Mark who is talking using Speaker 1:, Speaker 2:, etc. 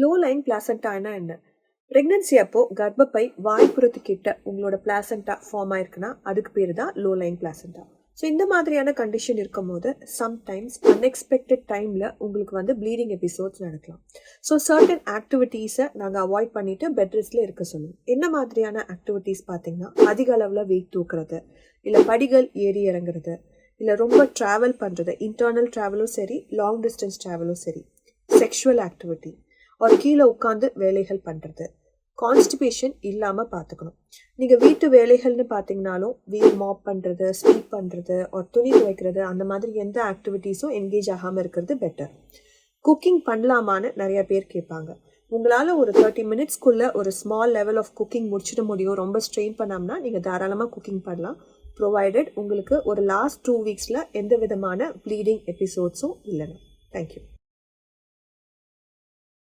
Speaker 1: Low lying பிளாசண்டானா என்ன? Pregnancy அப்போ கர்ப்பப்பை வாய்ப்புறத்துக்கிட்ட உங்களோட பிளாசண்டா ஃபார்ம் ஆயிருக்குன்னா அதுக்கு பேர் தான் லோ லைங் பிளாசண்டா. ஸோ இந்த மாதிரியான கண்டிஷன் இருக்கும்போது சம்டைம்ஸ் அன்எக்ஸ்பெக்டட் டைமில் உங்களுக்கு ப்ளீடிங் எபிசோட்ஸ் நடக்கலாம். ஸோ சர்டன் ஆக்டிவிட்டீஸை நாங்கள் அவாய்ட் பண்ணிவிட்டு பெட் ரெஸ்ட்டில் இருக்க சொல்லுவோம். என்ன மாதிரியான ஆக்டிவிட்டீஸ் பார்த்தீங்கன்னா, அதிக அளவில் வெயிட் தூக்குறது, இல்லை படிகள் ஏறி இறங்குறது, இல்லை ரொம்ப ட்ராவல் பண்ணுறது, இன்டர்னல் ட்ராவலும் சரி லாங் டிஸ்டன்ஸ் ட்ராவலும் சரி, செக்ஷுவல் ஆக்டிவிட்டி ஒரு கீழே உட்காந்து வேலைகள் பண்ணுறது, கான்ஸ்டிபேஷன் இல்லாமல் பார்த்துக்கணும். நீங்கள் வீட்டு வேலைகள்னு பார்த்தீங்கனாலும் வீடு மாப் பண்ணுறது, ஸ்வீப் பண்ணுறது, ஒரு துணி துவைக்கிறது, அந்த மாதிரி எந்த ஆக்டிவிட்டீஸும் என்கேஜ் ஆகாமல் இருக்கிறது பெட்டர். குக்கிங் பண்ணலாமான்னு நிறைய பேர் கேட்பாங்க. உங்களால் ஒரு 30 மினிட்ஸ்க்குள்ளே ஒரு ஸ்மால் லெவல் ஆஃப் குக்கிங் முடிச்சிட முடியும், ரொம்ப ஸ்ட்ரெயின் பண்ணாமல் நீங்கள் தாராளமாக குக்கிங் பண்ணலாம், ப்ரொவைடட் உங்களுக்கு ஒரு லாஸ்ட் 2 வீக்ஸில் எந்த விதமான ப்ளீடிங் எபிசோட்ஸும் இல்லைன்னா. தேங்க்யூ.